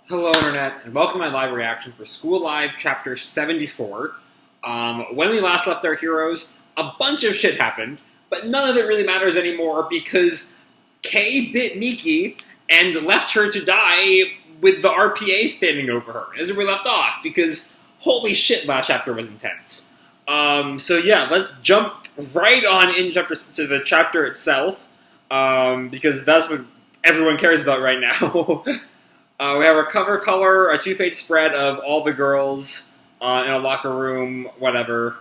Hello, Internet, and welcome to my live reaction for School Live Chapter 74. When we last left our heroes, a bunch of shit happened, but none of it really matters anymore because Kay bit Miki and left her to die with the RPA standing over her, as we left off, because holy shit, last chapter was intense. Let's jump right on into the chapter itself, because that's what everyone cares about right now. We have a cover color, a two-page spread of all the girls in a locker room, whatever.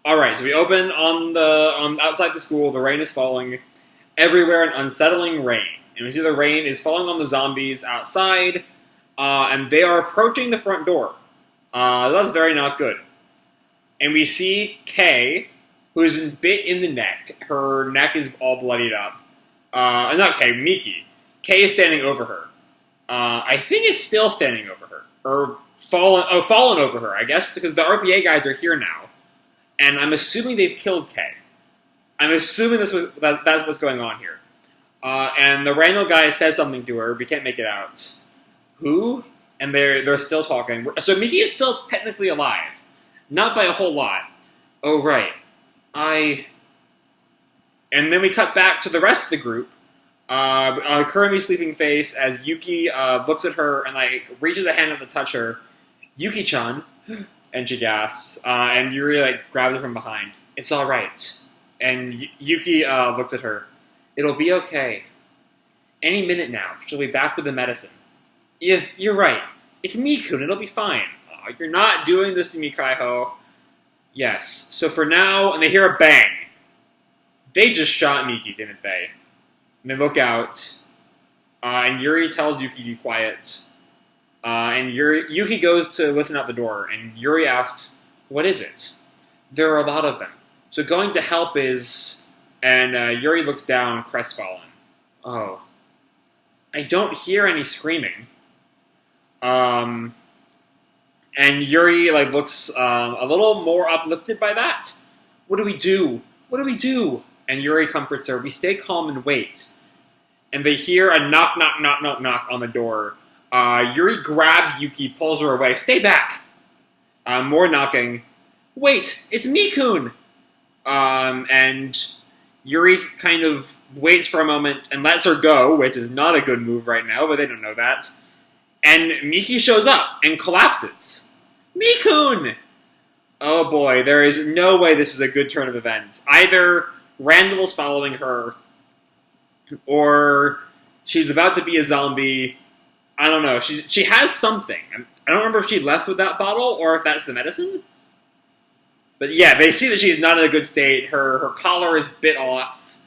All right, so we open on outside the school. The rain is falling everywhere, an unsettling rain, and we see the rain is falling on the zombies outside, and they are approaching the front door. That's very not good. And we see Kay, who's been bit in the neck. Her neck is all bloodied up. Not Kay, Miki. Kay is standing over her. I think it's still standing over her. Or fallen over her, I guess, because the RPA guys are here now. And I'm assuming they've killed Kay. I'm assuming that's what's going on here. And the Randall guy says something to her, we can't make it out. Who? And they're still talking. So Miki is still technically alive. Not by a whole lot. Oh, right. And then we cut back to the rest of the group. Kurami's sleeping face as Yuki looks at her and reaches a hand up to touch her. Yuki-chan, and she gasps. And Yuri grabs her from behind. It's all right. And Yuki looks at her. It'll be okay. Any minute now, she'll be back with the medicine. Yeah, you're right. It's Mikun. It'll be fine. Oh, you're not doing this to me, Kaiho. Yes. So for now, and they hear a bang. They just shot Miki, didn't they? And they look out, and Yuri tells Yuki to be quiet. And Yuki goes to listen out the door, and Yuri asks, what is it? There are a lot of them. So going to help is... And Yuri looks down, crestfallen. Oh. I don't hear any screaming. And Yuri looks a little more uplifted by that. What do we do? What do we do? And Yuri comforts her. We stay calm and wait. And they hear a knock, knock, knock, knock, knock on the door. Yuri grabs Yuki, pulls her away. Stay back! More knocking. Wait, it's Mikun! And Yuri kind of waits for a moment and lets her go, which is not a good move right now, but they don't know that. And Miki shows up and collapses. Mikun! Oh boy, there is no way this is a good turn of events. Either Randall's following her, or she's about to be a zombie. I don't know. She has something. I don't remember if she left with that bottle or if that's the medicine. But yeah, they see that she's not in a good state. Her collar is bit off.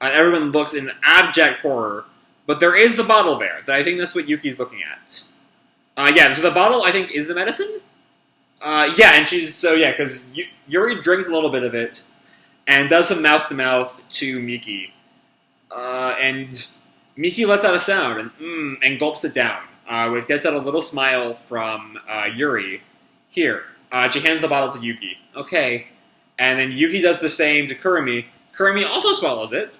Everyone looks in abject horror. But there is the bottle there. I think that's what Yuki's looking at. So the bottle, I think, is the medicine. Because Yuri drinks a little bit of it and does some mouth-to-mouth to Miki. And Miki lets out a sound and gulps it down, which gets out a little smile from Yuri. Here, she hands the bottle to Yuki. Okay. And then Yuki does the same to Kurami. Kurami also swallows it,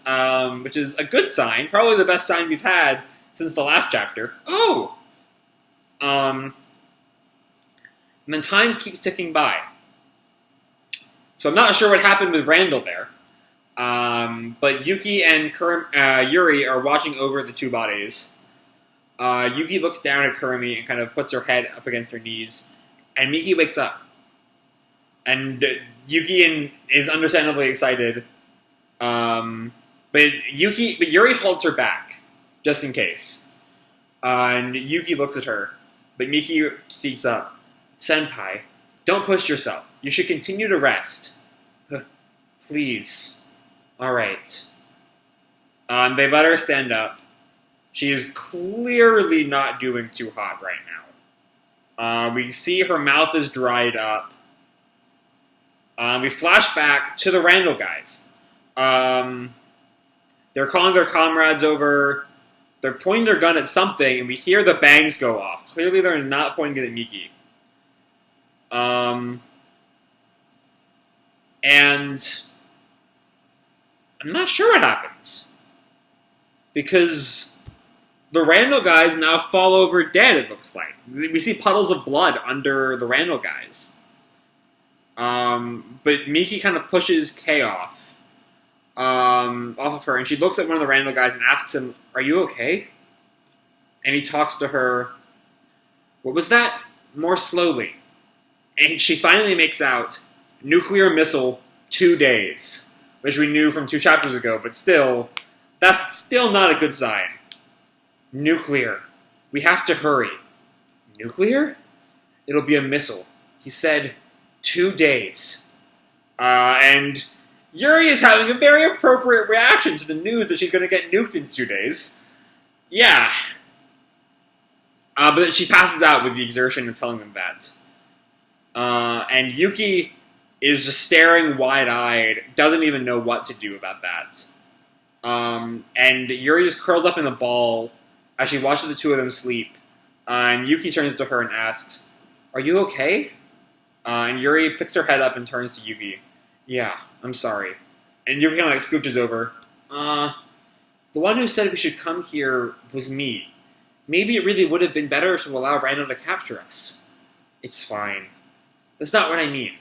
which is a good sign. Probably the best sign we've had since the last chapter. Oh! And then time keeps ticking by. So I'm not sure what happened with Randall there. But Yuki and Yuri are watching over the two bodies. Yuki looks down at Kurami and kind of puts her head up against her knees. And Miki wakes up. And Yuki is understandably excited. But Yuri holds her back, just in case. And Yuki looks at her. But Miki speaks up. Senpai, don't push yourself. You should continue to rest. Please. Alright. They let her stand up. She is clearly not doing too hot right now. We see her mouth is dried up. We flash back to the Randall guys. They're calling their comrades over. They're pointing their gun at something, and we hear the bangs go off. Clearly they're not pointing it at Miki. And I'm not sure what happens. Because The Randall guys now fall over dead, it looks like. We see puddles of blood under the Randall guys. But Miki kind of pushes Kay off of her, and she looks at one of the Randall guys and asks him, "Are you okay?" And he talks to her, "What was that?" More slowly. And she finally makes out, "Nuclear missile, 2 days." Which we knew from 2 chapters ago, but still, that's still not a good sign. Nuclear. We have to hurry. Nuclear? It'll be a missile. He said 2 days. And Yuri is having a very appropriate reaction to the news that she's going to get nuked in 2 days. Yeah. But she passes out with the exertion of telling them that. And Yuki is just staring wide-eyed, doesn't even know what to do about that. And Yuri just curls up in a ball as she watches the two of them sleep. And Yuki turns to her and asks, "Are you okay?" And Yuri picks her head up and turns to Yuki. "Yeah, I'm sorry." And Yuki kind of scooches over. The one who said we should come here was me. Maybe it really would have been better to allow Randall to capture us." "It's fine. That's not what I mean.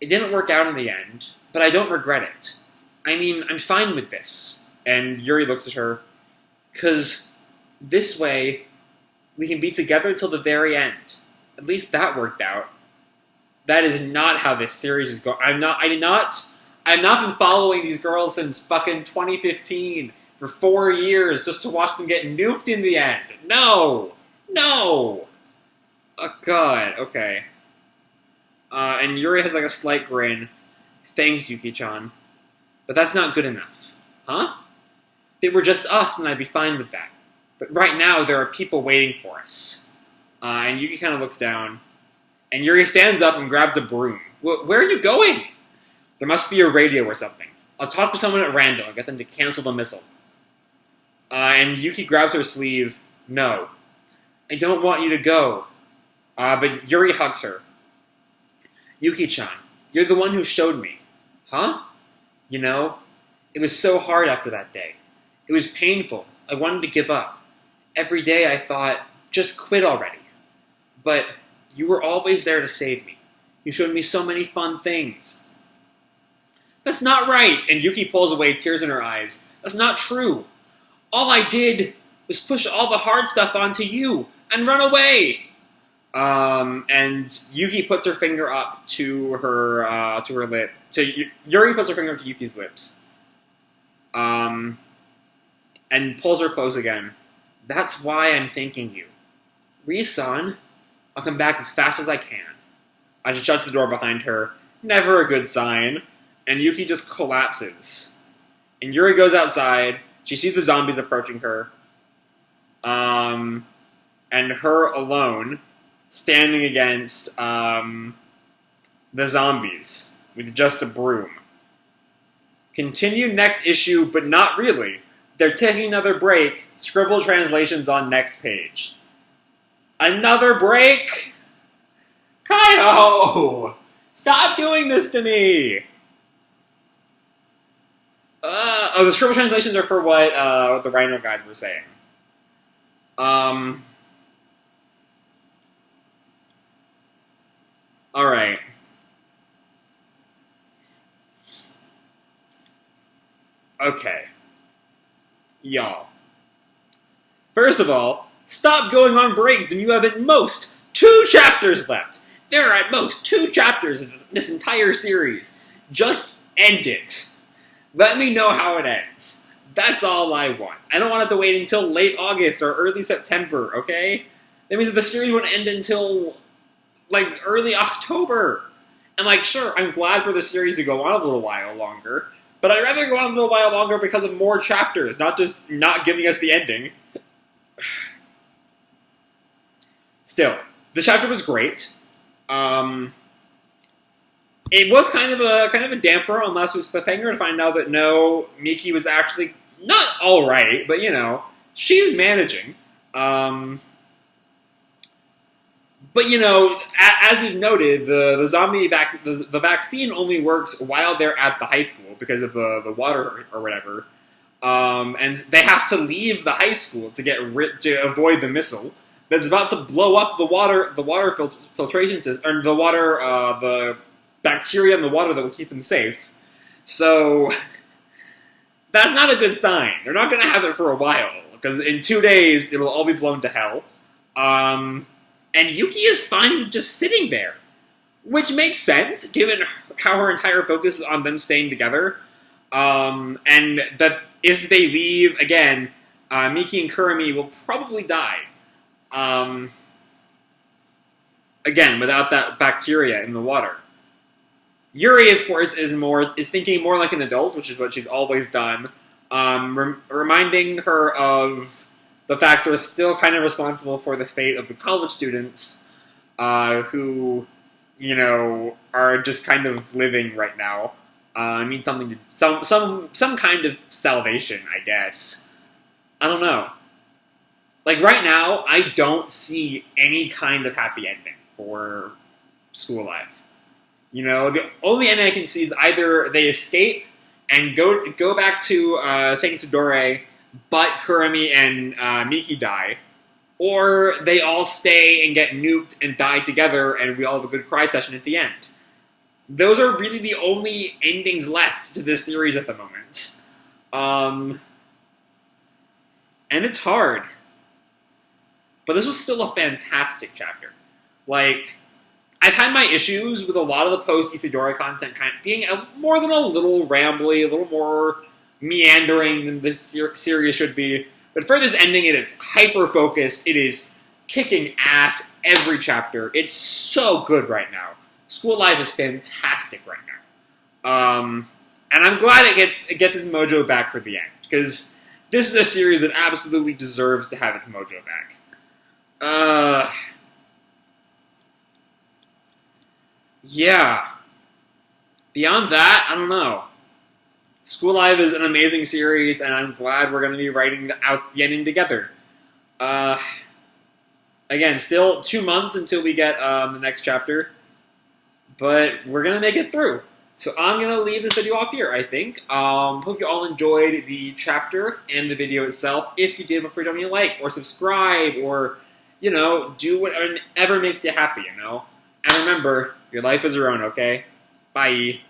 It didn't work out in the end, but I don't regret it. I mean, I'm fine with this." And Yuri looks at her. "'Cause this way, we can be together till the very end. At least that worked out." That is not how this series is going. I've not been following these girls since fucking 2015 for 4 years just to watch them get nuked in the end. No! Oh god, okay. And Yuri has like a slight grin. "Thanks, Yuki-chan. But that's not good enough." "Huh? If it were just us, then I'd be fine with that. But right now, there are people waiting for us." And Yuki kind of looks down. And Yuri stands up and grabs a broom. "Where are you going?" "There must be a radio or something. I'll talk to someone at Randall and get them to cancel the missile." And Yuki grabs her sleeve. "No. I don't want you to go." But Yuri hugs her. "Yuki-chan, you're the one who showed me." "Huh?" "You know, it was so hard after that day. It was painful. I wanted to give up. Every day I thought, just quit already. But you were always there to save me. You showed me so many fun things." "That's not right." And Yuki pulls away, tears in her eyes. "That's not true. All I did was push all the hard stuff onto you and run away." And Yuki puts her finger up to her lip. Yuri puts her finger up to Yuki's lips. And pulls her close again. "That's why I'm thanking you. Ri-san, I'll come back as fast as I can." She shuts the door behind her. Never a good sign. And Yuki just collapses. And Yuri goes outside. She sees the zombies approaching her. And her alone, standing against the zombies with just a broom. Continue next issue, but not really. They're taking another break. Scribble translations on next page. Another break? Kaiho! Stop doing this to me! The scribble translations are for what the Rhino guys were saying. Alright. Okay. Y'all. First of all, stop going on breaks when you have at most 2 chapters left. There are at most 2 chapters in this entire series. Just end it. Let me know how it ends. That's all I want. I don't want to have to wait until late August or early September, okay? That means that the series won't end until, like, early October. And, like, sure, I'm glad for the series to go on a little while longer, but I'd rather go on a little while longer because of more chapters, not just not giving us the ending. Still, the chapter was great. It was kind of a damper on last week's cliffhanger to find out that no, Miki was actually not all right, but you know, she's managing. But you know, as you've noted, the zombie the vaccine only works while they're at the high school because of the water or whatever. and they have to leave the high school to avoid the missile that's about to blow up the water filtration system, or the bacteria in the water that will keep them safe. So that's not a good sign. They're not going to have it for a while, because in 2 days it'll all be blown to hell. And Yuki is fine with just sitting there, which makes sense given how her entire focus is on them staying together. And that if they leave again, Miki and Kurumi will probably die. Again, without that bacteria in the water. Yuri, of course, is thinking more like an adult, which is what she's always done, reminding her of the fact they're still kind of responsible for the fate of the college students who, are just kind of living right now. Need something to some kind of salvation, I guess. I don't know. Like right now, I don't see any kind of happy ending for School Life. The only ending I can see is either they escape and go back to Saint Sidore, but Kurumi and Miki die, or they all stay and get nuked and die together, and we all have a good cry session at the end. Those are really the only endings left to this series at the moment. And it's hard. But this was still a fantastic chapter. Like, I've had my issues with a lot of the post-Isidori content kind of being more than a little rambly, a little more meandering than this series should be. But for this ending, it is hyper-focused. It is kicking ass every chapter. It's so good right now. School Life is fantastic right now. And I'm glad it gets its mojo back for the end, because this is a series that absolutely deserves to have its mojo back. Yeah. Beyond that, I don't know. School Life is an amazing series, and I'm glad we're going to be writing out the ending together. Again, still 2 months until we get the next chapter, but we're going to make it through. So I'm going to leave this video off here, I think. Hope you all enjoyed the chapter and the video itself. If you did, feel free to leave a like, or subscribe, or, do whatever makes you happy, And remember, your life is your own, okay? Bye.